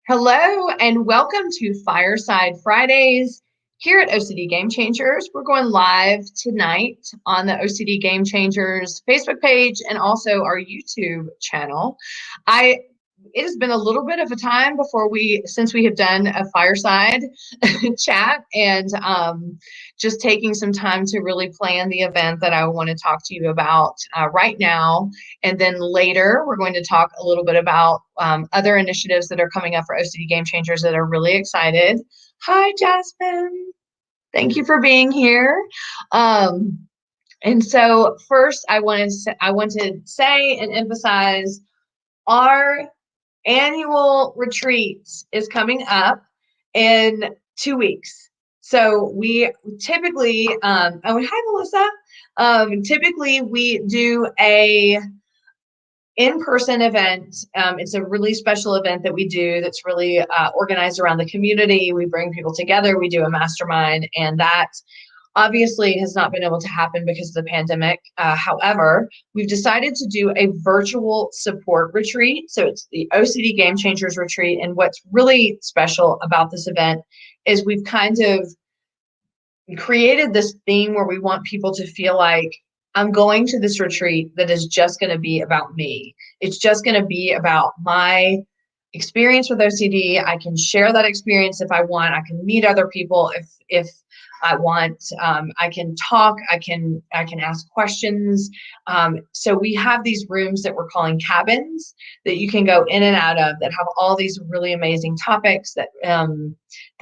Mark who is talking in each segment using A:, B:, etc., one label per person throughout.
A: Hello and welcome to Fireside Fridays here at OCD Gamechangers. We're going live tonight on the OCD Gamechangers Facebook page and also our YouTube channel. It has been a little bit of a time since we have done a fireside chat and just taking some time to really plan the event that I want to talk to you about right now. And then later, we're going to talk a little bit about other initiatives that are coming up for OCD Gamechangers that are really excited. Hi, Jasmine. Thank you for being here. And so first, I want to say and emphasize our annual retreat is coming up in 2 weeks. So we typically, hi Melissa. Typically we do a in-person event. It's a really special event that we do that's really organized around the community. We bring people together, we do a mastermind, and that obviously has not been able to happen because of the pandemic. However, we've decided to do a virtual support retreat. So it's the OCD Gamechangers retreat. And what's really special about this event is we've kind of created this theme where we want people to feel like, I'm going to this retreat that is just going to be about me. It's just going to be about my experience with OCD. I can share that experience if I want. I can meet other people if I want. I can talk. I can ask questions. So we have these rooms that we're calling cabins that you can go in and out of that have all these really amazing topics that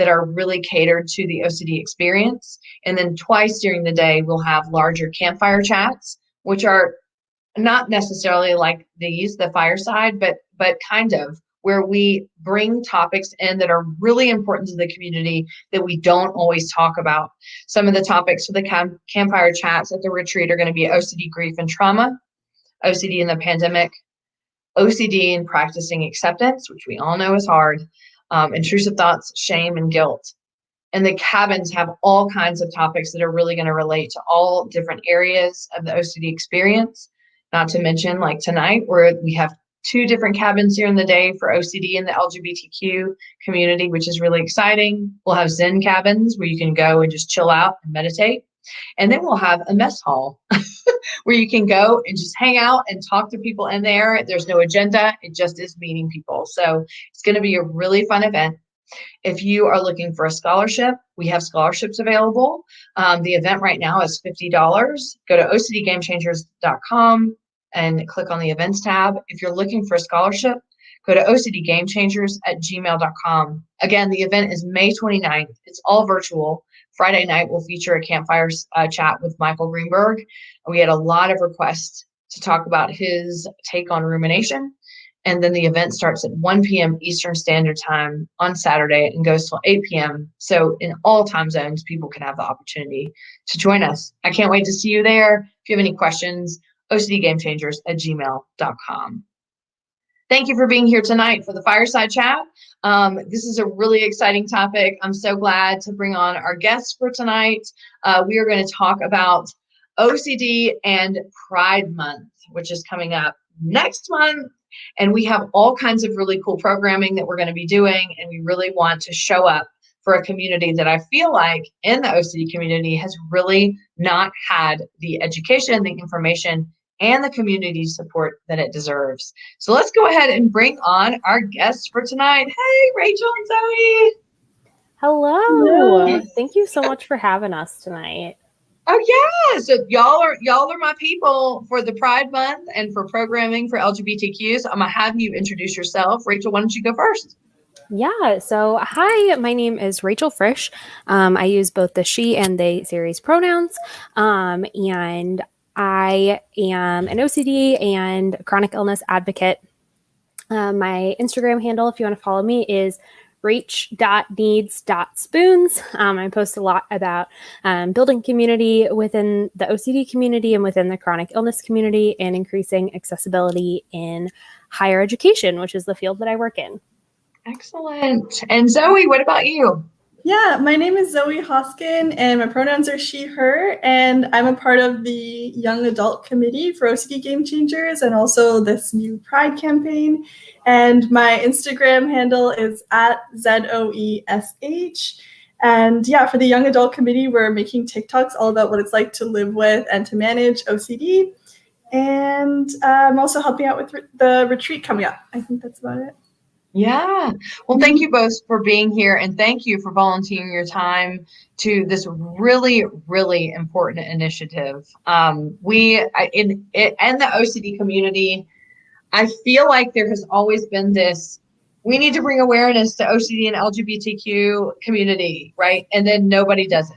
A: are really catered to the OCD experience. And then twice during the day, we'll have larger campfire chats, which are not necessarily like these, the fireside, but kind of where we bring topics in that are really important to the community that we don't always talk about. Some of the topics for the campfire chats at the retreat are going to be OCD grief and trauma, OCD in the pandemic, OCD and practicing acceptance, which we all know is hard, intrusive thoughts, shame, and guilt. And the cabins have all kinds of topics that are really going to relate to all different areas of the OCD experience. Not to mention, like tonight, where we have 2 different cabins here in the day for OCD and the LGBTQ community, which is really exciting. We'll have Zen cabins where you can go and just chill out and meditate. And then we'll have a mess hall where you can go and just hang out and talk to people in there. There's no agenda. It just is meeting people. So it's going to be a really fun event. If you are looking for a scholarship, we have scholarships available. The event right now is $50. Go to OCDGamechangers.com and click on the events tab. If you're looking for a scholarship, go to OCDGamechangers@gmail.com. Again, the event is May 29th. It's all virtual. Friday night, we'll feature a campfire chat with Michael Greenberg. We had a lot of requests to talk about his take on rumination. And then the event starts at 1 p.m. Eastern Standard Time on Saturday and goes till 8 p.m. So in all time zones, people can have the opportunity to join us. I can't wait to see you there. If you have any questions, OCDGamechangers@gmail.com. Thank you for being here tonight for the Fireside Chat. This is a really exciting topic. I'm so glad to bring on our guests for tonight. We are going to talk about OCD and Pride Month, which is coming up next month. And we have all kinds of really cool programming that we're going to be doing. And we really want to show up for a community that I feel like in the OCD community has really not had the education, the information, and the community support that it deserves. So let's go ahead and bring on our guests for tonight. Hey, Rachel and Zoe.
B: Hello. Thank you so much for having us tonight.
A: Oh yeah, so y'all are my people for the Pride Month and for programming for LGBTQ. So I'm gonna have you introduce yourself. Rachel, why don't you go first?
B: Yeah, so hi, my name is Rachel Frisch. I use both the she and they series pronouns, and I am an OCD and chronic illness advocate. My Instagram handle, if you want to follow me, is reach.needs.spoons. I post a lot about building community within the OCD community and within the chronic illness community and increasing accessibility in higher education, which is the field that I work in.
A: Excellent. And Zoe, what about you?
C: Yeah, my name is Zoe Hoskin, and my pronouns are she, her, and I'm a part of the Young Adult Committee for OCD Gamechangers and also this new Pride campaign. And my Instagram handle is at ZOESH. And yeah, for the Young Adult Committee, we're making TikToks all about what it's like to live with and to manage OCD. And I'm also helping out with the retreat coming up. I think that's about it.
A: Yeah. Well, thank you both for being here, and thank you for volunteering your time to this really, really important initiative. In the OCD community, I feel like there has always been this, we need to bring awareness to OCD and LGBTQ community, right? And then nobody does it.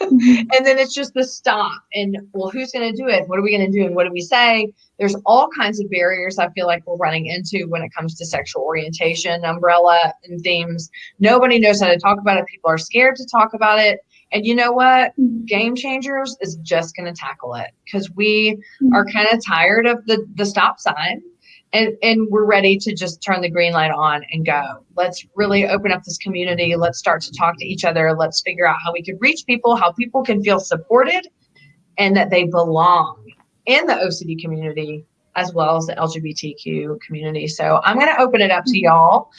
A: And then it's just the stop. And well, who's going to do it? What are we going to do? And what do we say? There's all kinds of barriers I feel like we're running into when it comes to sexual orientation, umbrella, and themes. Nobody knows how to talk about it. People are scared to talk about it. And you know what? Game Changers is just going to tackle it because we are kind of tired of the stop sign. And we're ready to just turn the green light on and go. Let's really open up this community. Let's start to talk to each other. Let's figure out how we can reach people, how people can feel supported and that they belong in the OCD community as well as the LGBTQ community. So I'm going to open it up to y'all.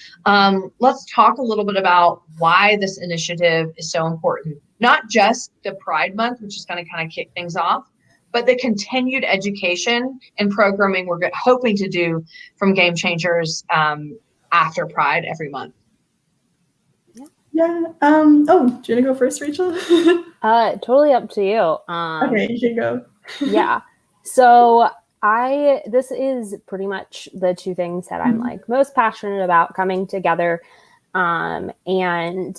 A: Let's talk a little bit about why this initiative is so important. Not just the Pride Month, which is going to kind of kick things off, but the continued education and programming we're hoping to do from Game Changers after Pride every month.
C: Yeah. Do you want to go first, Rachel?
B: Totally up to you.
C: Okay, you can go.
B: Yeah. So this is pretty much the two things that I'm like most passionate about coming together. And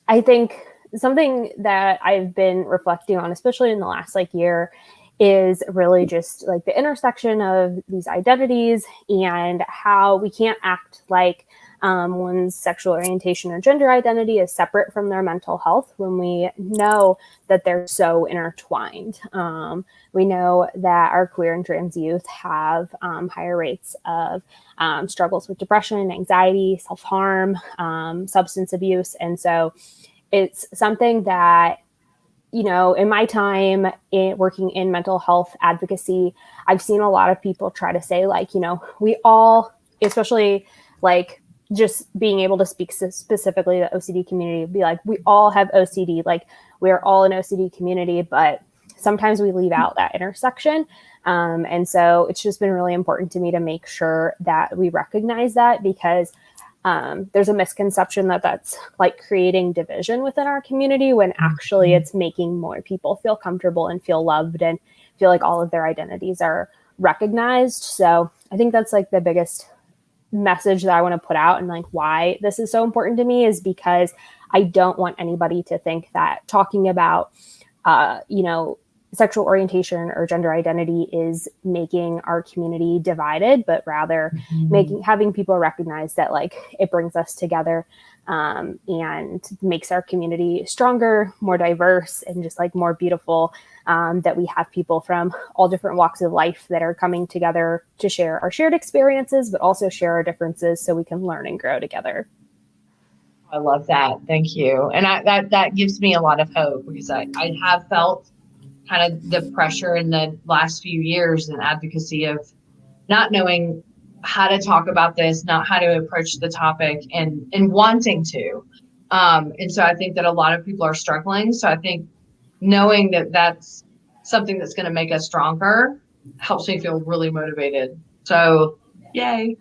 B: I think something that I've been reflecting on, especially in the last year, is really just like the intersection of these identities and how we can't act like one's sexual orientation or gender identity is separate from their mental health when we know that they're so intertwined. We know that our queer and trans youth have higher rates of struggles with depression, anxiety, self-harm, substance abuse. And so it's something that, you know, in my time working in mental health advocacy, I've seen a lot of people try to say we all, especially just being able to speak specifically to the OCD community, be like, we all have OCD, we're all an OCD community, but sometimes we leave out that intersection. And so it's just been really important to me to make sure that we recognize that, because there's a misconception that that's creating division within our community, when actually it's making more people feel comfortable and feel loved and feel like all of their identities are recognized. So I think that's the biggest message that I want to put out, and why this is so important to me is because I don't want anybody to think that talking about, sexual orientation or gender identity is making our community divided, but rather having people recognize that it brings us together and makes our community stronger, more diverse, and just more beautiful, that we have people from all different walks of life that are coming together to share our shared experiences, but also share our differences so we can learn and grow together.
A: I love that. Thank you. And that gives me a lot of hope, because I have felt kind of the pressure in the last few years in advocacy of not knowing how to talk about this, not how to approach the topic, and wanting to. And so I think that a lot of people are struggling. So I think knowing that that's something that's going to make us stronger helps me feel really motivated. So yay.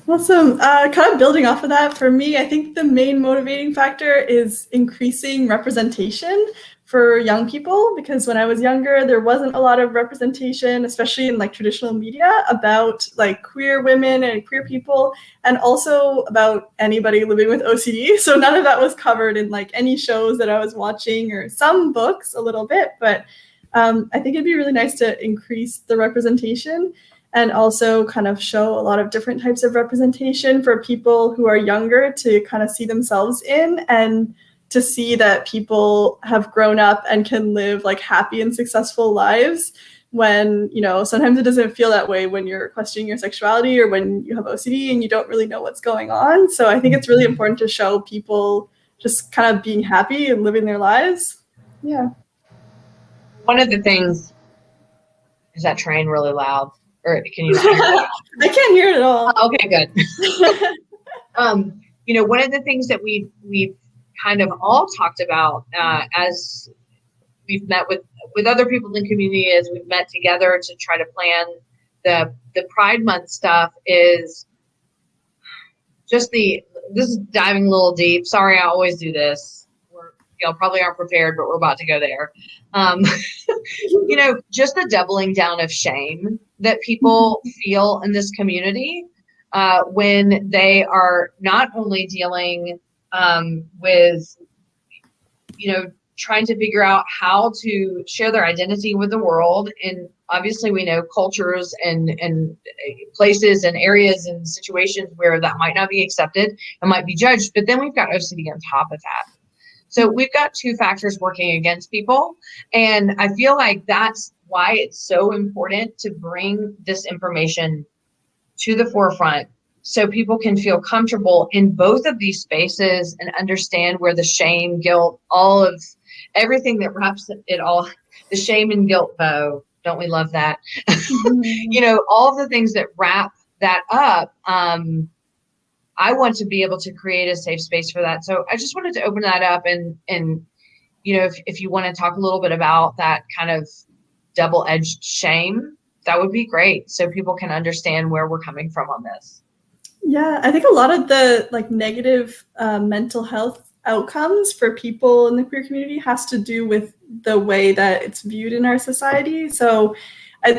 C: Awesome. Kind of building off of that, for me, I think the main motivating factor is increasing representation for young people, because when I was younger, there wasn't a lot of representation, especially in traditional media, about queer women and queer people, and also about anybody living with OCD. So none of that was covered in any shows that I was watching, or some books a little bit, but I think it'd be really nice to increase the representation, and also kind of show a lot of different types of representation for people who are younger to kind of see themselves in, and to see that people have grown up and can live happy and successful lives. when, sometimes it doesn't feel that way when you're questioning your sexuality or when you have OCD and you don't really know what's going on. So I think it's really important to show people just kind of being happy and living their lives. Yeah.
A: One of the things, is that train really loud? Or can you not hear it?
C: I can't hear it at all.
A: Okay, good. One of the things that we've kind of all talked about as we've met with other people in the community, as we've met together to try to plan the Pride Month stuff, is just this is diving a little deep. Sorry, I always do this. Y'all probably aren't prepared, but we're about to go there. Just the doubling down of shame that people feel in this community when they are not only dealing with, trying to figure out how to share their identity with the world. And obviously we know cultures and places and areas and situations where that might not be accepted and might be judged, but then we've got OCD on top of that. So we've got two factors working against people. And I feel like that's why it's so important to bring this information to the forefront so people can feel comfortable in both of these spaces and understand where the shame, guilt, all of everything that wraps it all, the shame and guilt bow. Don't we love that? All of the things that wrap that up. I want to be able to create a safe space for that. So I just wanted to open that up and if you want to talk a little bit about that kind of double-edged shame, that would be great. So people can understand where we're coming from on this.
C: Yeah, I think a lot of the negative mental health outcomes for people in the queer community has to do with the way that it's viewed in our society. So I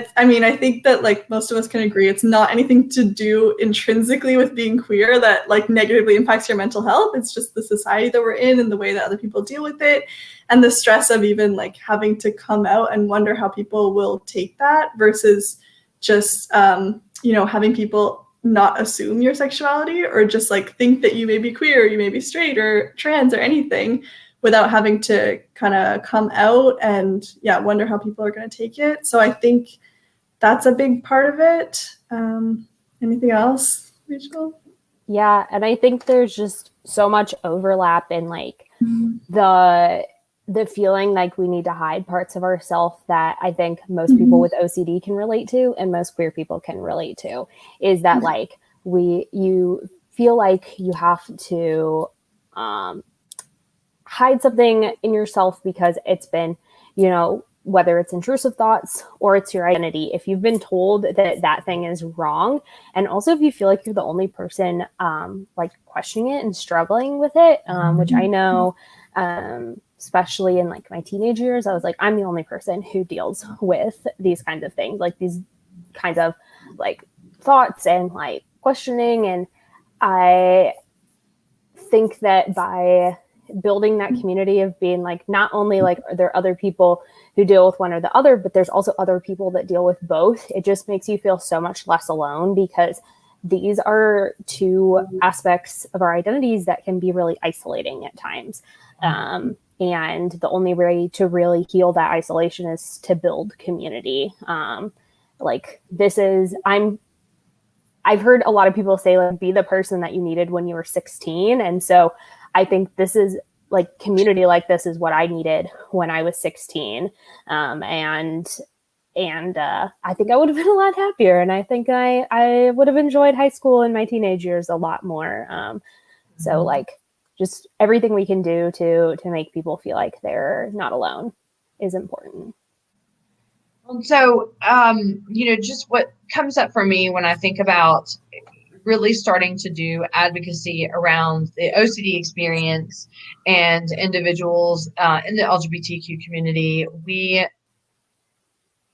C: think that most of us can agree it's not anything to do intrinsically with being queer that negatively impacts your mental health. It's just the society that we're in and the way that other people deal with it and the stress of even having to come out and wonder how people will take that versus just having people not assume your sexuality or just think that you may be queer, you may be straight or trans or anything without having to kind of come out and wonder how people are going to take it. So I think that's a big part of it. Anything else, Rachel?
B: Yeah, and I think there's just so much overlap in the feeling we need to hide parts of ourselves that I think most people with OCD can relate to and most queer people can relate to, is that you feel like you have to hide something in yourself because it's been, whether it's intrusive thoughts or it's your identity, if you've been told that thing is wrong, and also if you feel like you're the only person questioning it and struggling with it, which I know, especially in my teenage years, I was I'm the only person who deals with these kinds of things, these kinds of thoughts and questioning. And I think that by building that community of being not only are there other people who deal with one or the other, but there's also other people that deal with both, it just makes you feel so much less alone, because these are two aspects of our identities that can be really isolating at times. And the only way to really heal that isolation is to build community. I've heard a lot of people say, be the person that you needed when you were 16. And so I think this is community like this is what I needed when I was 16. And I think I would have been a lot happier. And I think I would have enjoyed high school and my teenage years a lot more. So just everything we can do to make people feel like they're not alone is important.
A: So, just what comes up for me when I think about really starting to do advocacy around the OCD experience and individuals in the LGBTQ community,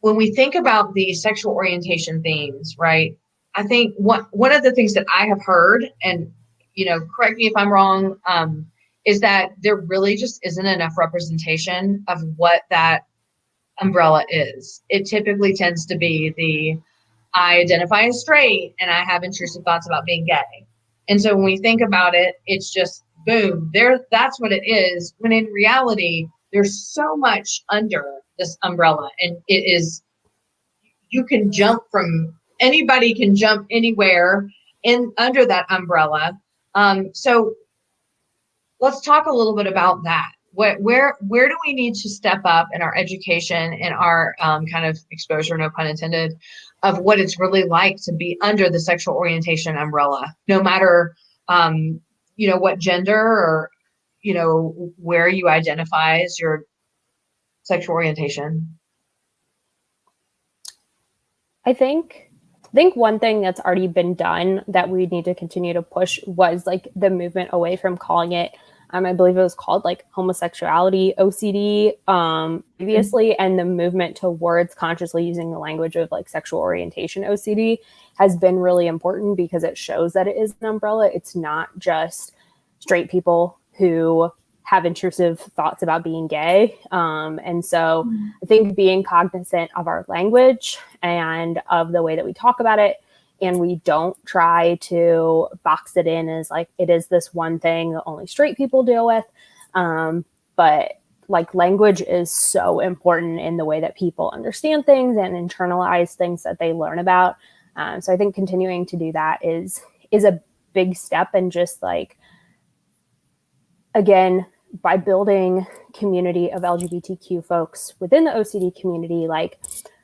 A: when we think about the sexual orientation themes, right? I think one of the things that I have heard, and correct me if I'm wrong, is that there really just isn't enough representation of what that umbrella is. It typically tends to be I identify as straight and I have intrusive thoughts about being gay. And so when we think about it, it's just boom, that's what it is. When in reality, there's so much under this umbrella, and it is you can jump anybody can jump anywhere under that umbrella. So let's talk a little bit about that. Where do we need to step up in our education and our kind of exposure, no pun intended, of what it's really like to be under the sexual orientation umbrella, no matter what gender or where you identify as your sexual orientation?
B: I think one thing that's already been done that we need to continue to push was like the movement away from calling it, I believe it was called like homosexuality OCD previously, and the movement towards consciously using the language of like sexual orientation OCD has been really important because it shows that it is an umbrella. It's not just straight people who have intrusive thoughts about being gay. And so I think being cognizant of our language and of the way that we talk about it, and we don't try to box it in as like, it is this one thing that only straight people deal with. But like language is so important in the way that people understand things and internalize things that they learn about. So I think continuing to do that is a big step, and just like, again, by building community of LGBTQ folks within the OCD community, like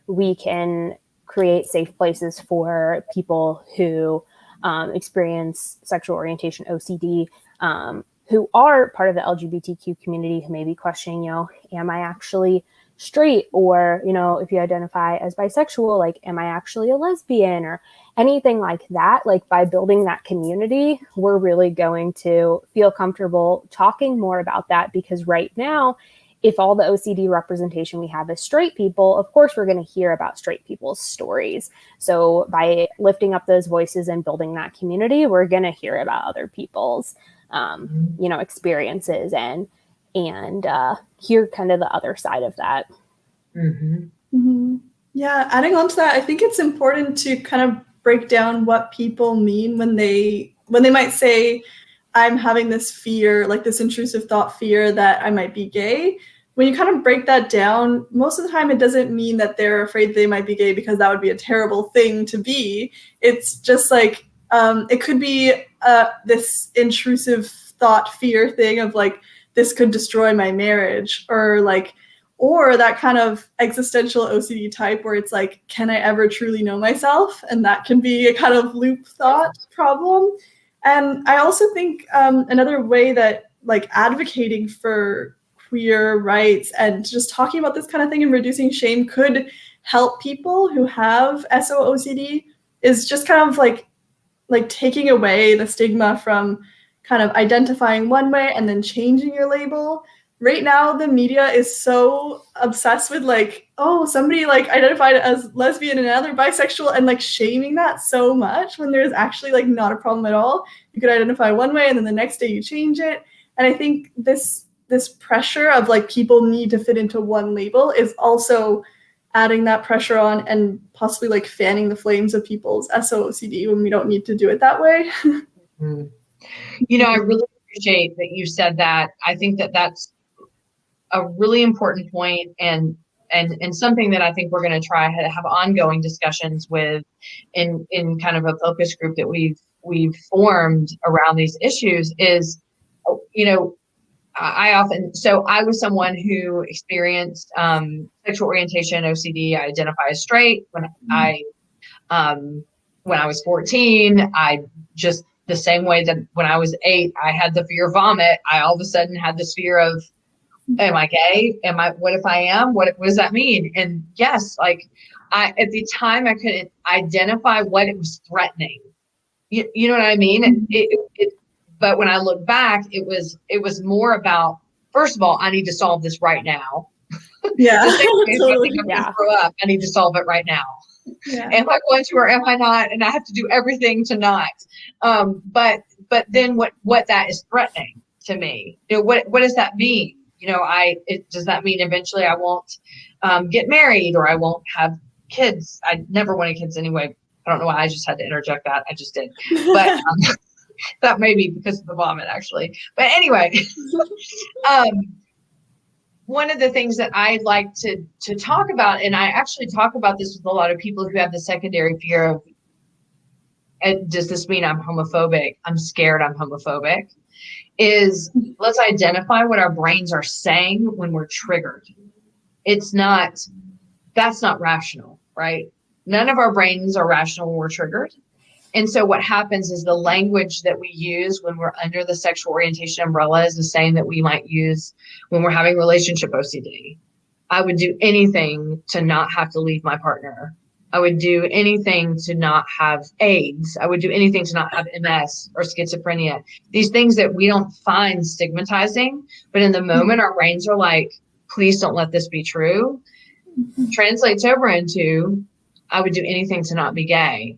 B: we can create safe places for people who experience sexual orientation OCD, who are part of the LGBTQ community, who may be questioning, am I actually straight? Or, if you identify as bisexual, like, am I actually a lesbian or anything like that? Like by building that community, we're really going to feel comfortable talking more about that, because right now, if all the OCD representation we have is straight people, of course, we're going to hear about straight people's stories. So by lifting up those voices and building that community, we're going to hear about other people's, experiences and hear kind of the other side of that.
C: Mm-hmm. Mm-hmm. Yeah, adding on to that, I think it's important to kind of break down what people mean when they might say, I'm having this fear, like this intrusive thought fear that I might be gay. When you kind of break that down, most of the time it doesn't mean that they're afraid they might be gay, because that would be a terrible thing to be. It's just like, it could be this intrusive thought fear thing of like, this could destroy my marriage, or that kind of existential OCD type where it's like, can I ever truly know myself? And that can be a kind of loop thought problem. And I also think another way that like advocating for queer rights and just talking about this kind of thing and reducing shame could help people who have SOOCD is just kind of like taking away the stigma from kind of identifying one way and then changing your label. Right now, the media is so obsessed with like, oh, somebody like identified as lesbian and now they're bisexual, and like shaming that so much when there's actually like not a problem at all. You could identify one way and then the next day you change it. And I think this pressure of like people need to fit into one label is also adding that pressure on and possibly like fanning the flames of people's SOOCD when we don't need to do it that way.
A: Mm-hmm. I really appreciate that you said that. I think that that's a really important point, and something that I think we're going to try to have ongoing discussions with in kind of a focus group that we've formed around these issues is, I was someone who experienced sexual orientation OCD. I identify as straight when I was 14. I just, the same way that when I was 8, I had the fear of vomit. I all of a sudden had this fear of, am I gay? What if I am? What does that mean? And yes, like at the time I couldn't identify what it was threatening. You know what I mean? But when I look back, it was more about, first of all, I need to solve this right now.
C: Yeah.
A: Totally. Grow up, I need to solve it right now. Yeah. Am I going to, or am I not? And I have to do everything to not. But then what that is threatening to me? What does that mean? Does that mean eventually I won't get married, or I won't have kids? I never wanted kids anyway. I don't know why I just had to interject that. I just did. But that may be because of the vomit, actually. But anyway, one of the things that I'd like to talk about, and I actually talk about this with a lot of people who have the secondary fear of, does this mean I'm homophobic? I'm scared I'm homophobic. Is let's identify what our brains are saying when we're triggered. That's not rational, right? None of our brains are rational when we're triggered. And so what happens is the language that we use when we're under the sexual orientation umbrella is the same that we might use when we're having relationship OCD. I would do anything to not have to leave my partner. I would do anything to not have AIDS. I would do anything to not have MS or schizophrenia. These things that we don't find stigmatizing, but in the moment our brains are like, please don't let this be true. Translates over into, I would do anything to not be gay.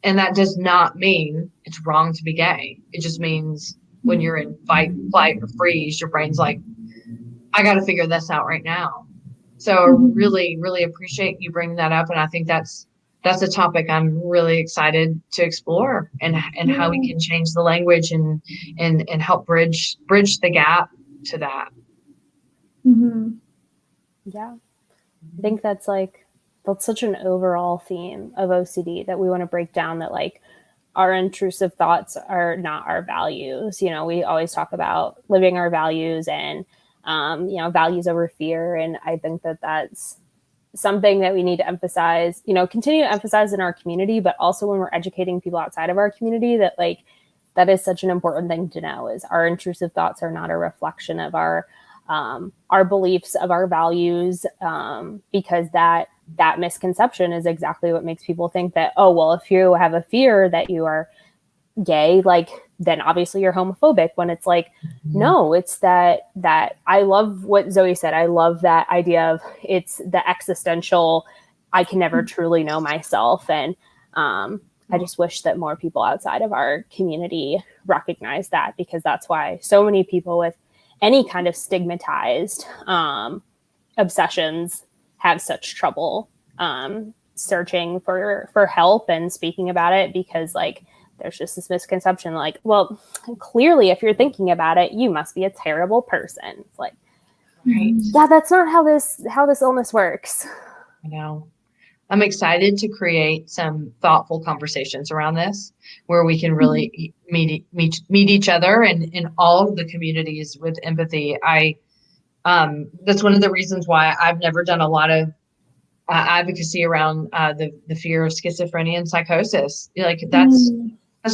A: And that does not mean it's wrong to be gay. It just means when you're in fight, flight, or freeze, your brain's like, I got to figure this out right now. So I really, really appreciate you bringing that up. And I think that's a topic I'm really excited to explore, and how we can change the language and help bridge the gap to that.
B: Mm-hmm. Yeah. I think that's such an overall theme of OCD that we want to break down, that like our intrusive thoughts are not our values. You know, we always talk about living our values and, values over fear. And I think that that's something that we need to emphasize, continue to emphasize in our community, but also when we're educating people outside of our community, that like, that is such an important thing to know, is our intrusive thoughts are not a reflection of our beliefs, of our values, because that misconception is exactly what makes people think that, oh, well, if you have a fear that you are gay, like, then obviously you're homophobic, when it's like, no, it's that I love what Zoe said. I love that idea of, it's the existential, I can never truly know myself. And I just wish that more people outside of our community recognize that, because that's why so many people with any kind of stigmatized obsessions have such trouble searching for help and speaking about it, because like there's just this misconception like, well, clearly if you're thinking about it, you must be a terrible person. It's like,
A: right.
B: Yeah, that's not how this illness works.
A: I know. I'm excited to create some thoughtful conversations around this, where we can really meet each other and in all of the communities with empathy. That's one of the reasons why I've never done a lot of advocacy around the fear of schizophrenia and psychosis. Like that's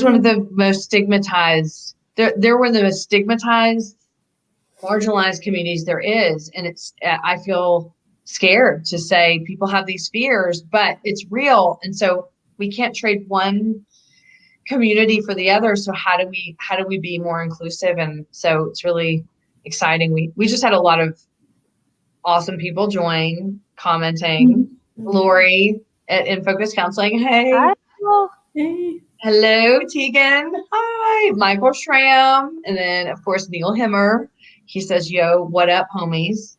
A: one of the most stigmatized. They're one of the most stigmatized, marginalized communities there is, and I feel scared to say people have these fears, but it's real. And so we can't trade one community for the other. So how do we be more inclusive? And so it's really exciting. We just had a lot of awesome people join, commenting. Lori at In Focus Counseling. Hey.
B: Hi.
C: Hey.
A: Hello, Tegan. Hi. Michael Schramm. And then of course Neil Himmer. He says, yo, what up, homies?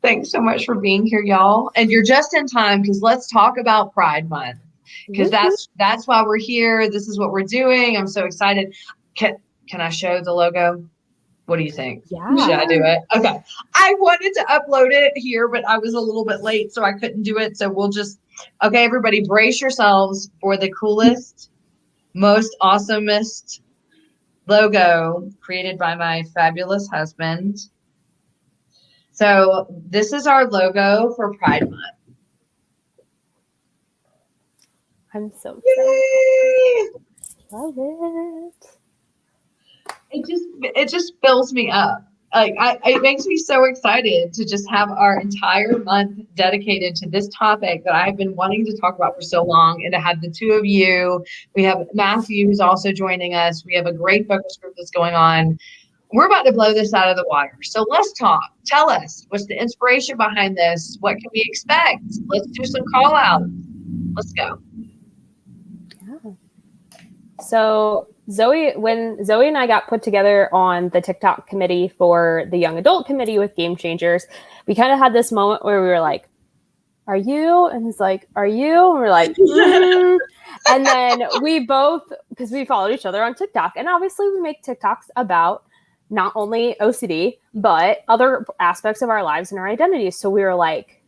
A: Thanks so much for being here, y'all. And you're just in time, because let's talk about Pride Month, because that's why we're here. This is what we're doing. I'm so excited. Can I show the logo? What do you think?
B: Yeah.
A: Should I do it? Okay. I wanted to upload it here, but I was a little bit late, so I couldn't do it. So okay, everybody, brace yourselves for the coolest, most awesomest logo created by my fabulous husband. So this is our logo for Pride Month.
B: I'm so excited.
A: Yay!
B: Love it.
A: It just fills me up. Like it makes me so excited to just have our entire month dedicated to this topic that I've been wanting to talk about for so long, and to have the two of you. We have Matthew, who's also joining us. We have a great focus group that's going on. We're about to blow this out of the water. So let's talk. Tell us, what's the inspiration behind this? What can we expect? Let's do some call outs. Let's go.
B: Yeah. So when Zoe and I got put together on the TikTok committee for the young adult committee with Gamechangers, we kind of had this moment where we were like, are you? And he's like, are you? And we're like, And then we both, because we followed each other on TikTok, and obviously we make TikToks about not only OCD, but other aspects of our lives and our identities. So we were like,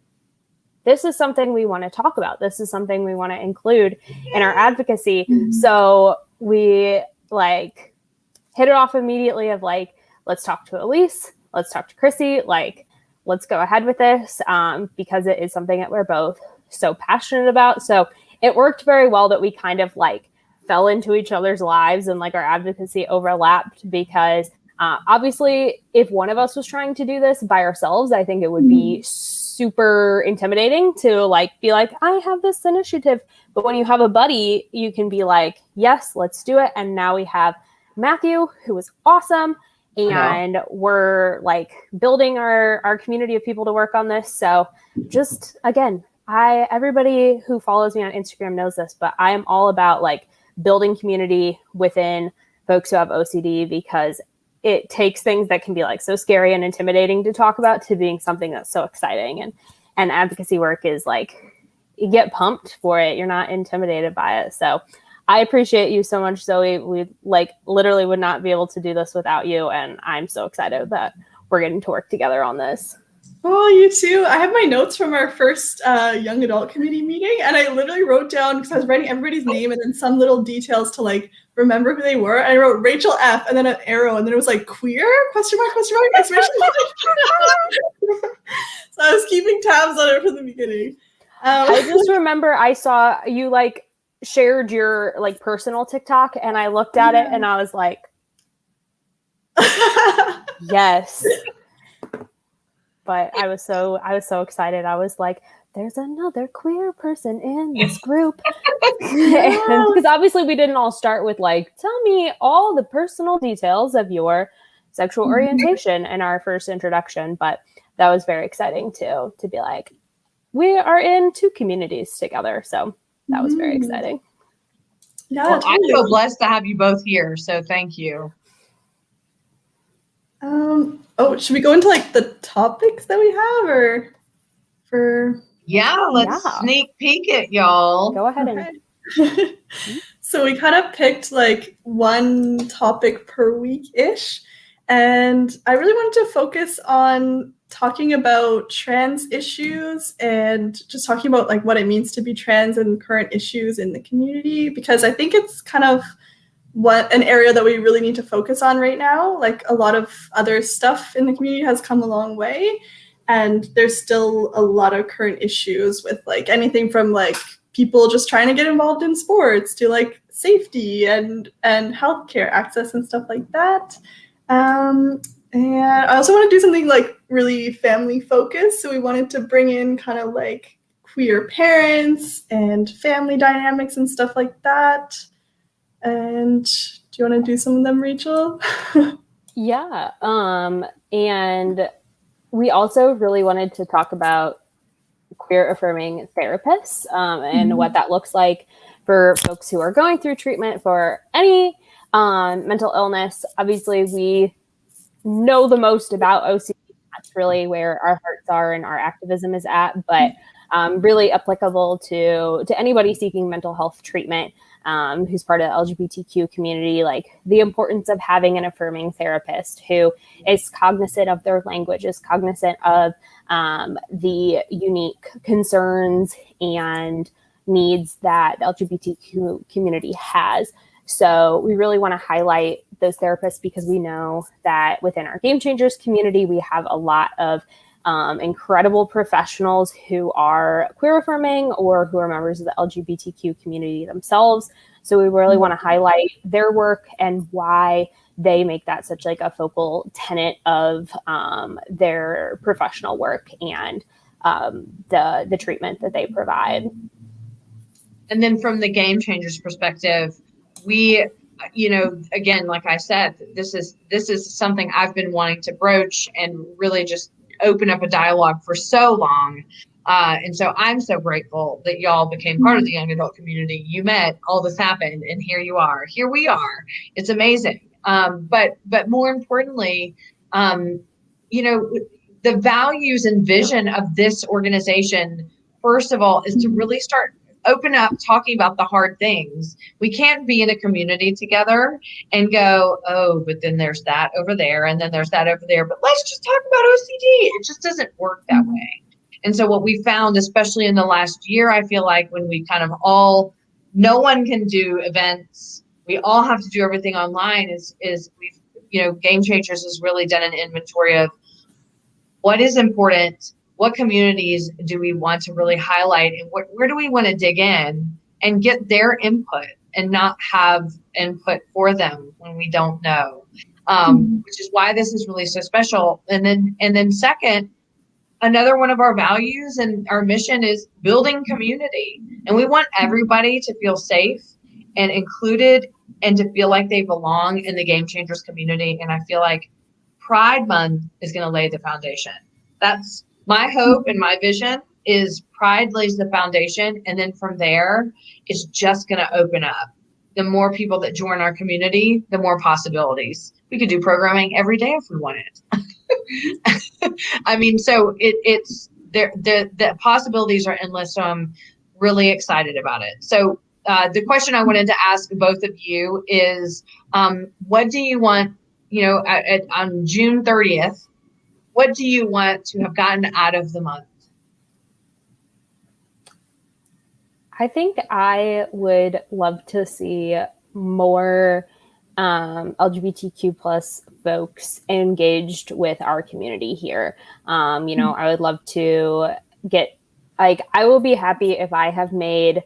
B: this is something we want to talk about. This is something we want to include in our advocacy. So we like hit it off immediately of like, let's talk to Elise, let's talk to Chrissie, like, let's go ahead with this because it is something that we're both so passionate about. So it worked very well that we kind of like fell into each other's lives and like our advocacy overlapped because obviously if one of us was trying to do this by ourselves, I think it would be super intimidating to like be like, I have this initiative. But when you have a buddy, you can be like, yes, let's do it. And now we have Matthew, who is awesome. And we're like building our community of people to work on this. So just again, everybody who follows me on Instagram knows this, but I am all about like building community within folks who have OCD because it takes things that can be like so scary and intimidating to talk about to being something that's so exciting. And advocacy work is like, you get pumped for it. You're not intimidated by it. So I appreciate you so much, Zoe. We like literally would not be able to do this without you. And I'm so excited that we're getting to work together on this.
C: Oh, you too. I have my notes from our first young adult committee meeting, and I literally wrote down, because I was writing everybody's name and then some little details to like remember who they were. I wrote Rachel F and then an arrow, and then it was like queer, question mark, exclamation mark. So I was keeping tabs on it from the beginning.
B: I just remember I saw you like shared your like personal TikTok, and I looked at it and I was like, yes. But I was so excited. I was like, there's another queer person in this group. Because obviously we didn't all start with like, tell me all the personal details of your sexual orientation in our first introduction. But that was very exciting too, to be like, we are in two communities together. So that was very exciting.
C: Yeah,
A: well, I feel blessed to have you both here. So thank you.
C: Should we go into like the topics that we have or for?
A: Yeah, let's sneak peek it, y'all.
B: Go ahead.
C: Okay. So we kind of picked like one topic per week-ish. And I really wanted to focus on talking about trans issues and just talking about like what it means to be trans and current issues in the community, because I think it's kind of an area that we really need to focus on right now. Like a lot of other stuff in the community has come a long way, and there's still a lot of current issues with like anything from like people just trying to get involved in sports to like safety and healthcare access and stuff like that. And I also want to do something like really family focused. So we wanted to bring in kind of like queer parents and family dynamics and stuff like that. And do you want to do some of them, Rachel?
B: Yeah. And we also really wanted to talk about queer affirming therapists and what that looks like for folks who are going through treatment for any mental illness. Obviously, we know the most about OCD. That's really where our hearts are and our activism is at, but really applicable to anybody seeking mental health treatment who's part of the LGBTQ community, like the importance of having an affirming therapist who is cognizant of their language, is cognizant of the unique concerns and needs that the LGBTQ community has. So we really want to highlight those therapists because we know that within our Gamechangers community, we have a lot of incredible professionals who are queer affirming or who are members of the LGBTQ community themselves. So we really want to highlight their work and why they make that such like a focal tenet of their professional work and the treatment that they provide.
A: And then from the Gamechangers perspective, we, again, like I said, this is something I've been wanting to broach and really just open up a dialogue for so long. And so I'm so grateful that y'all became part of the young adult community. You met, all this happened, and here you are. Here we are. It's amazing. But more importantly, the values and vision of this organization, first of all, is to really start open up talking about the hard things. We can't be in a community together and go, oh, but then there's that over there, and then there's that over there, but let's just talk about OCD. It just doesn't work that way. And so what we found, especially in the last year, I feel like when we kind of no one can do events, we all have to do everything online, is we've, Game Changers has really done an inventory of what is important, what communities do we want to really highlight, and where do we want to dig in and get their input and not have input for them when we don't know, which is why this is really so special. And then second, another one of our values and our mission is building community. And we want everybody to feel safe and included and to feel like they belong in the Game Changers community. And I feel like Pride Month is going to lay the foundation. That's my hope and my vision, is Pride lays the foundation. And then from there, it's just going to open up. The more people that join our community, the more possibilities. We could do programming every day if we wanted. I mean, so it's there. The possibilities are endless. So I'm really excited about it. So the question I wanted to ask both of you is, what do you want? On June 30th, what do you want to have gotten out of the month?
B: I think I would love to see more LGBTQ plus folks engaged with our community here. I would love to get, I will be happy if I have made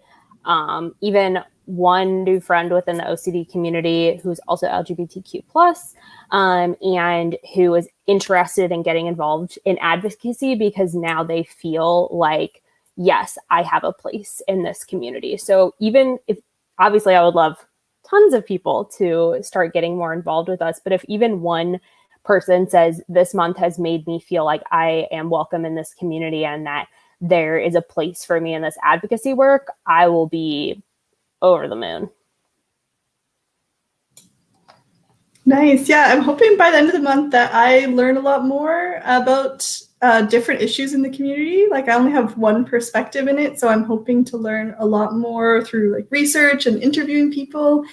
B: even one new friend within the OCD community who's also LGBTQ plus, and who is interested in getting involved in advocacy, because now they feel like, yes, I have a place in this community. So even if, obviously I would love tons of people to start getting more involved with us, but if even one person says, this month has made me feel like I am welcome in this community and that there is a place for me in this advocacy work, I will be over the moon.
C: Nice. Yeah, I'm hoping by the end of the month that I learn a lot more about different issues in the community. Like, I only have one perspective in it, so I'm hoping to learn a lot more through like research and interviewing people.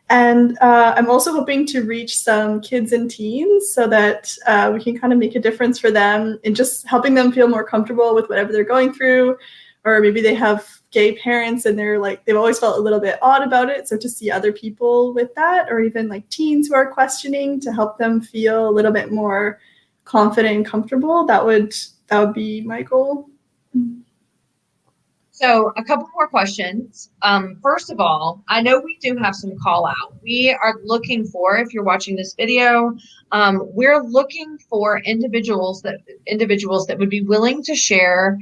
C: And I'm also hoping to reach some kids and teens so that we can kind of make a difference for them in just helping them feel more comfortable with whatever they're going through. Or maybe they have gay parents and they've always felt a little bit odd about it. So to see other people with that, or even like teens who are questioning, to help them feel a little bit more confident and comfortable, that would be my goal.
A: So a couple more questions. First of all, I know we do have some call out. We are looking for, if you're watching this video, we're looking for individuals that would be willing to share,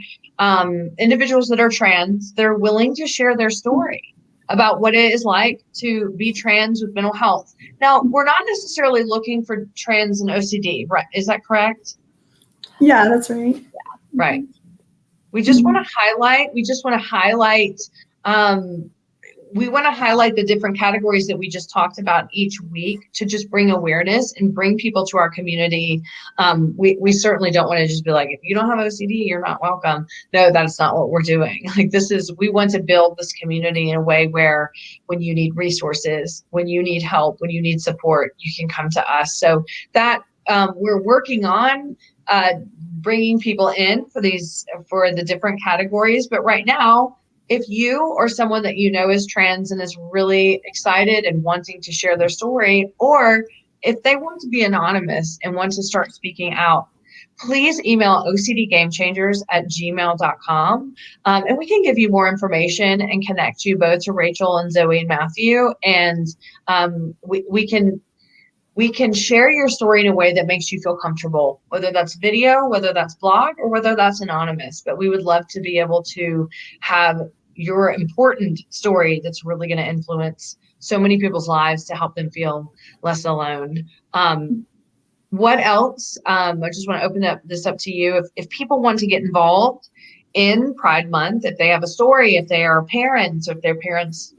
A: individuals that are trans, they're willing to share their story about what it is like to be trans with mental health. Now, we're not necessarily looking for trans and OCD, right? Is that correct?
C: Yeah, that's right.
A: Yeah, right. We just want to highlight, we want to highlight the different categories that we just talked about each week to just bring awareness and bring people to our community. We certainly don't want to just be like, if you don't have OCD, you're not welcome. No, that's not what we're doing. We want to build this community in a way where when you need resources, when you need help, when you need support, you can come to us. So that we're working on bringing people in for the different categories. But right now, if you or someone that you know is trans and is really excited and wanting to share their story, or if they want to be anonymous and want to start speaking out, please email ocdgamechangers@gmail.com, and we can give you more information and connect you both to Rachel and Zoe and Matthew, and we can share your story in a way that makes you feel comfortable, whether that's video, whether that's blog, or whether that's anonymous. But we would love to be able to have your important story that's really going to influence so many people's lives to help them feel less alone. What else? I just want to open this up to you. If people want to get involved in Pride Month, if they have a story, if they are parents, or if their parents,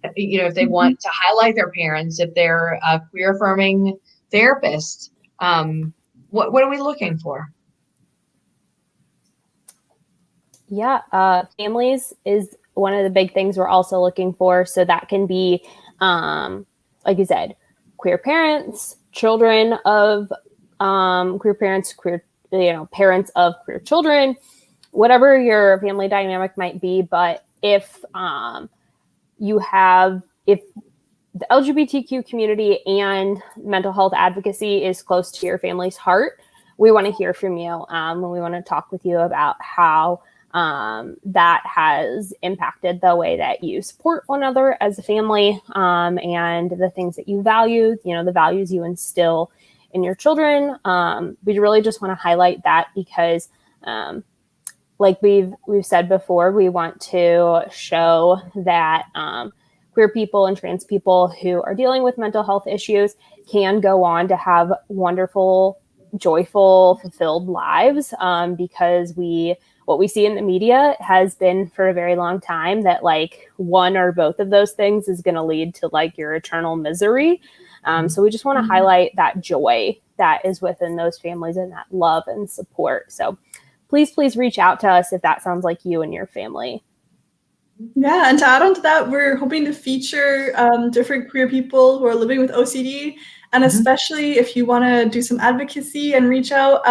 A: if they want to highlight their parents, if they're a queer affirming therapist, what are we looking for?
B: Yeah, families is one of the big things we're also looking for. So that can be, like you said, queer parents, children of queer parents, parents of queer children, whatever your family dynamic might be. But if if the LGBTQ community and mental health advocacy is close to your family's heart, we want to hear from you. And we want to talk with you about how that has impacted the way that you support one another as a family, and the things that you value, the values you instill in your children. We really just want to highlight that because, like we've said before, we want to show that queer people and trans people who are dealing with mental health issues can go on to have wonderful, joyful, fulfilled lives, because what we see in the media has been for a very long time that like one or both of those things is going to lead to like your eternal misery. So we just want to highlight that joy that is within those families and that love and support. So please reach out to us if that sounds like you and your family.
C: Yeah, and to add on to that, we're hoping to feature different queer people who are living with OCD. And especially if you want to do some advocacy and reach out,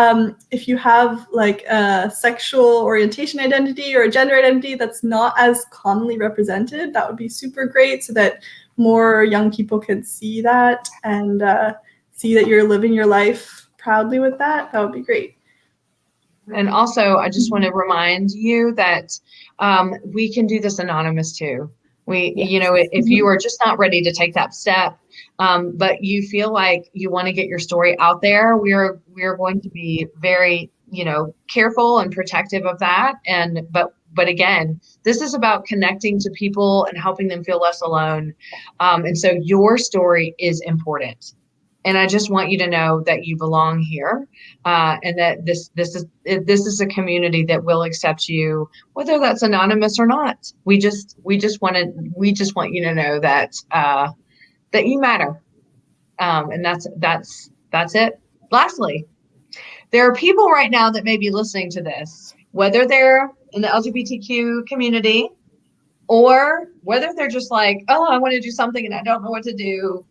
C: if you have like a sexual orientation identity or a gender identity that's not as commonly represented, that would be super great so that more young people could see that and see that you're living your life proudly with that. That would be great.
A: And also, I just want to remind you that we can do this anonymous too. If you are just not ready to take that step, but you feel like you want to get your story out there, we are going to be very, careful and protective of that. But again, this is about connecting to people and helping them feel less alone. And so your story is important. And I just want you to know that you belong here, and that this is a community that will accept you, whether that's anonymous or not. We just want you to know that that you matter, and that's it. Lastly, there are people right now that may be listening to this, whether they're in the LGBTQ community or whether they're just like, oh, I want to do something and I don't know what to do.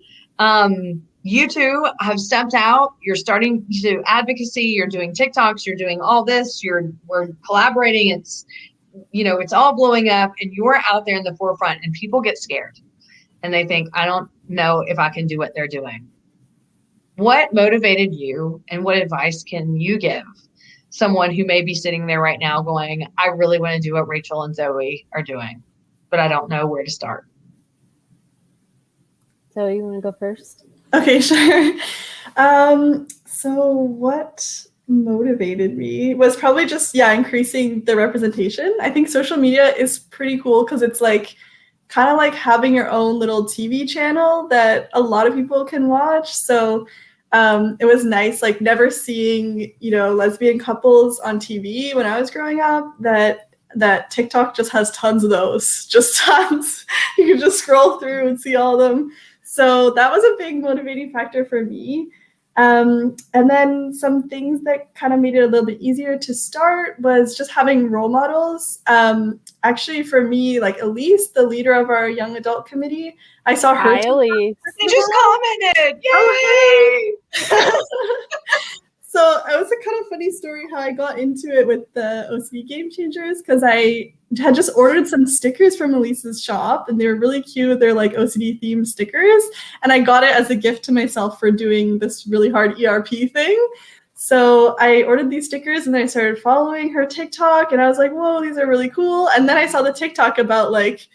A: You two have stepped out. You're starting to do advocacy. You're doing TikToks. You're doing all this. We're collaborating. It's all blowing up, and you're out there in the forefront. And people get scared, and they think, I don't know if I can do what they're doing. What motivated you, and what advice can you give someone who may be sitting there right now, going, I really want to do what Rachel and Zoe are doing, but I don't know where to start?
B: So you want to go first?
C: Okay, sure. So what motivated me was probably just, increasing the representation. I think social media is pretty cool because it's like kind of like having your own little TV channel that a lot of people can watch. So it was nice, like never seeing, lesbian couples on TV when I was growing up, that TikTok just has tons of those, just tons. You can just scroll through and see all of them. So that was a big motivating factor for me. And then some things that kind of made it a little bit easier to start was just having role models. Actually, for me, like Elise, the leader of our young adult committee, I saw her.
B: Hi, Elise.
A: They just commented. Yay!
C: So it was a kind of funny story how I got into it with the OCD Gamechangers, because I had just ordered some stickers from Elise's shop, and they were really cute. They're like OCD themed stickers, and I got it as a gift to myself for doing this really hard ERP thing. So I ordered these stickers, and then I started following her TikTok, and I was like, whoa, these are really cool. And then I saw the TikTok about like,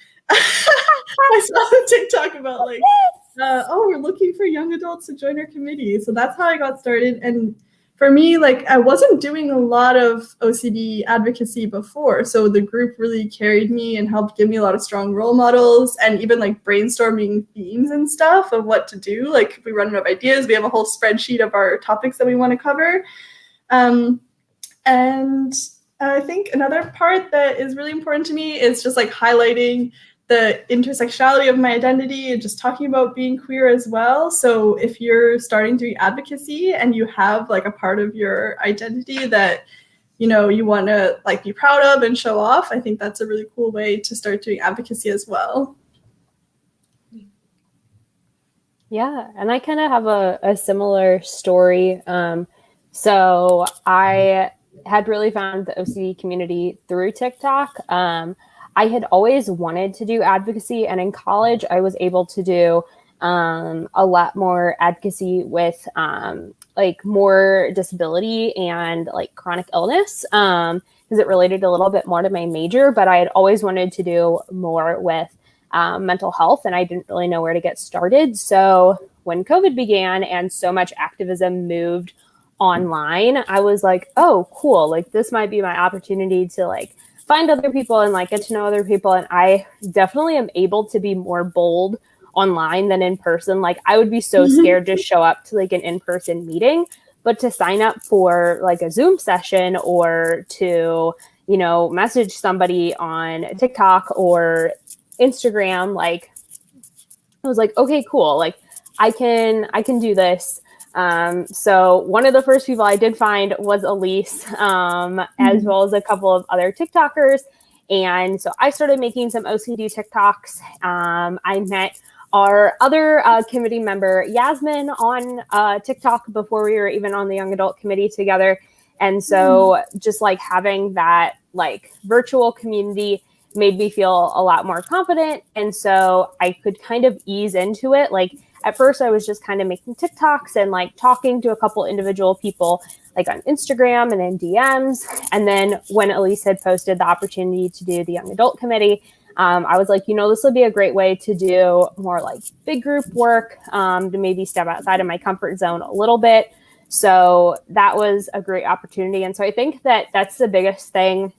C: oh, we're looking for young adults to join our committee. So that's how I got started. And for me, like, I wasn't doing a lot of OCD advocacy before. So the group really carried me and helped give me a lot of strong role models, and even like brainstorming themes and stuff of what to do. Like if we run out of ideas, we have a whole spreadsheet of our topics that we want to cover. And I think another part that is really important to me is just like highlighting the intersectionality of my identity and just talking about being queer as well. So if you're starting doing advocacy and you have like a part of your identity that you want to like be proud of and show off, I think that's a really cool way to start doing advocacy as well.
B: Yeah, and I kind of have a similar story. So I had really found the OCD community through TikTok. I had always wanted to do advocacy, and in college, I was able to do a lot more advocacy with like more disability and like chronic illness because it related a little bit more to my major. But I had always wanted to do more with mental health, and I didn't really know where to get started. So when COVID began and so much activism moved online, I was like, oh, cool. Like this might be my opportunity to like find other people and like get to know other people. And I definitely am able to be more bold online than in person. Like I would be so scared to show up to like an in-person meeting, but to sign up for like a Zoom session or to, message somebody on TikTok or Instagram, like I was like, okay, cool. Like I can do this. So one of the first people I did find was Elise, as well as a couple of other TikTokers. And so I started making some OCD TikToks. I met our other committee member, Yasmin, on TikTok before we were even on the young adult committee together. And so just like having that like virtual community made me feel a lot more confident. And so I could kind of ease into it. Like at first I was just kind of making TikToks and like talking to a couple individual people like on Instagram and in DMs. And then when Elise had posted the opportunity to do the young adult committee, I was like, this would be a great way to do more like big group work, to maybe step outside of my comfort zone a little bit. So that was a great opportunity. And so I think that that's the biggest thing.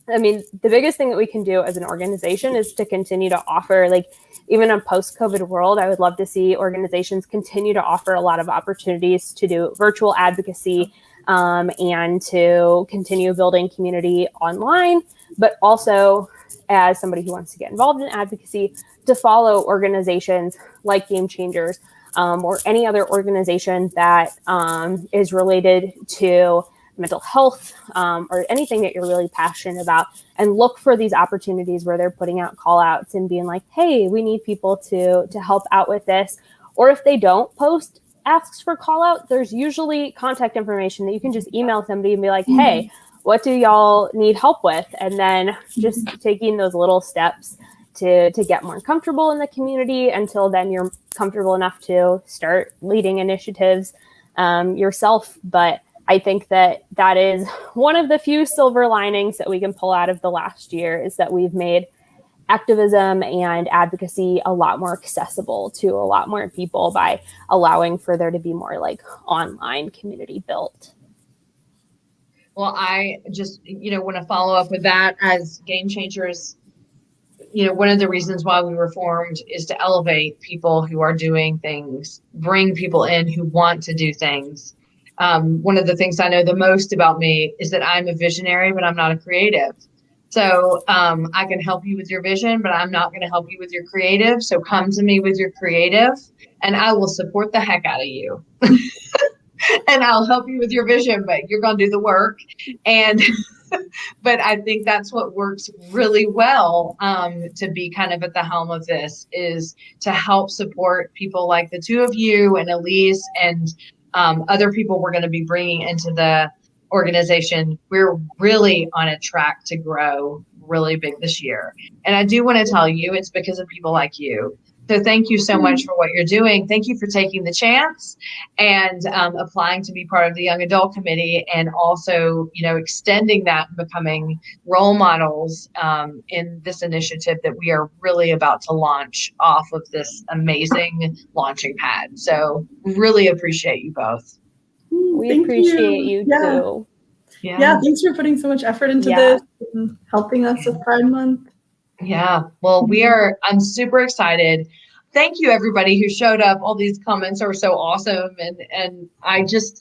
B: I mean, the biggest thing that we can do as an organization is to continue to offer, like, even in a post-COVID world, I would love to see organizations continue to offer a lot of opportunities to do virtual advocacy and to continue building community online, but also as somebody who wants to get involved in advocacy, to follow organizations like Gamechangers or any other organization that is related to mental health or anything that you're really passionate about, and look for these opportunities where they're putting out call outs and being like, hey, we need people to help out with this. Or if they don't post asks for call out, there's usually contact information that you can just email somebody and be like, hey, what do y'all need help with? And then just taking those little steps to get more comfortable in the community until then you're comfortable enough to start leading initiatives yourself. But I think that is one of the few silver linings that we can pull out of the last year, is that we've made activism and advocacy a lot more accessible to a lot more people by allowing for there to be more like online community built.
A: Well, I just, want to follow up with that. As Gamechangers, one of the reasons why we were formed is to elevate people who are doing things, bring people in who want to do things. One of the things I know the most about me is that I'm a visionary, but I'm not a creative. So I can help you with your vision, but I'm not going to help you with your creative. So come to me with your creative and I will support the heck out of you. And I'll help you with your vision, but you're going to do the work. And but I think that's what works really well, to be kind of at the helm of this, is to help support people like the two of you and Elise and other people we're going to be bringing into the organization. We're really on a track to grow really big this year. And I do want to tell you, it's because of people like you. So thank you so much for what you're doing. Thank you for taking the chance and applying to be part of the Young Adult Committee, and also, extending that and becoming role models in this initiative that we are really about to launch off of this amazing launching pad. So really appreciate you both.
B: We appreciate you too.
C: Yeah, thanks for putting so much effort into this and helping us with Pride Month.
A: Yeah, well, I'm super excited. Thank you, everybody who showed up. All these comments are so awesome. And I just,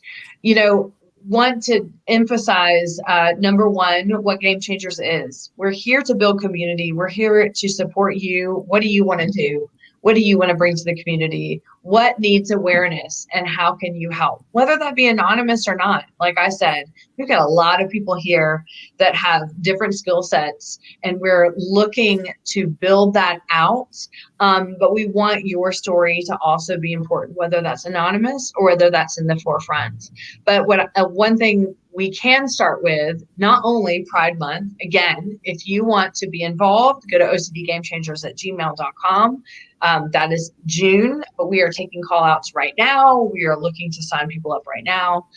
A: want to emphasize, number one, what Gamechangers is. We're here to build community. We're here to support you. What do you want to do? What do you want to bring to the community? What needs awareness, and how can you help? Whether that be anonymous or not. Like I said, we've got a lot of people here that have different skill sets, and we're looking to build that out. But we want your story to also be important, whether that's anonymous or whether that's in the forefront. But one thing we can start with, not only Pride Month, again, if you want to be involved, go to ocdgamechangers@gmail.com. That is June, but we are taking call outs right now. We are looking to sign people up right now.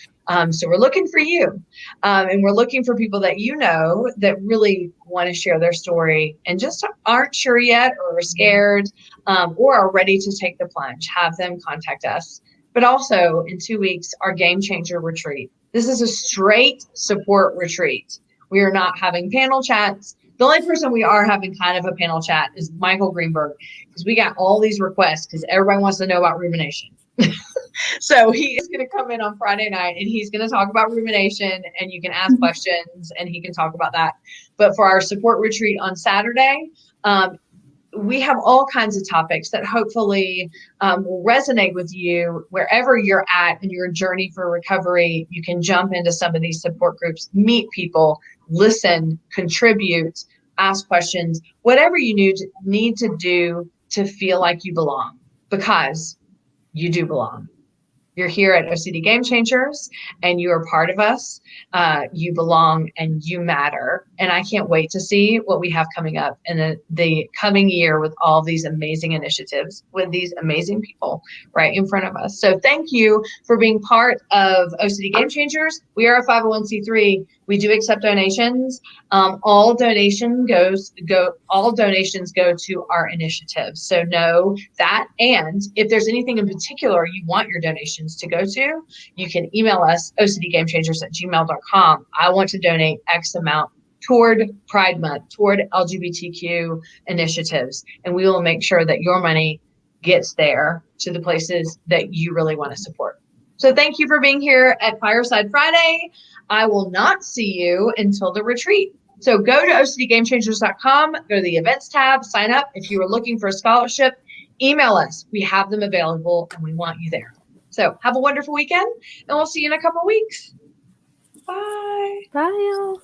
A: So we're looking for you. And we're looking for people that you know that really want to share their story and just aren't sure yet or are scared or are ready to take the plunge. Have them contact us. But also in 2 weeks, our Game Changer retreat. This is a straight support retreat. We are not having panel chats. The only person we are having kind of a panel chat is Michael Greenberg, because we got all these requests because everybody wants to know about rumination. So he is going to come in on Friday night and he's going to talk about rumination, and you can ask questions and he can talk about that. But for our support retreat on Saturday, we have all kinds of topics that hopefully will resonate with you wherever you're at in your journey for recovery. You can jump into some of these support groups, meet people, listen, contribute, ask questions, whatever you need to do to feel like you belong, because you do belong. You're here at OCD Game Changers and you are part of us. You belong and you matter. And I can't wait to see what we have coming up in the coming year with all these amazing initiatives with these amazing people right in front of us. So thank you for being part of OCD Game Changers. We are a 501c3. We do accept donations. All donations go to our initiatives. So know that. And if there's anything in particular you want your donations to go to, you can email us, ocdgamechangers@gmail.com. I want to donate X amount toward Pride Month, toward LGBTQ initiatives. And we will make sure that your money gets there to the places that you really want to support. So thank you for being here at Fireside Friday. I will not see you until the retreat. So go to ocdgamechangers.com, go to the events tab, sign up. If you are looking for a scholarship, email us. We have them available and we want you there. So have a wonderful weekend and we'll see you in a couple of weeks. Bye.
B: Bye.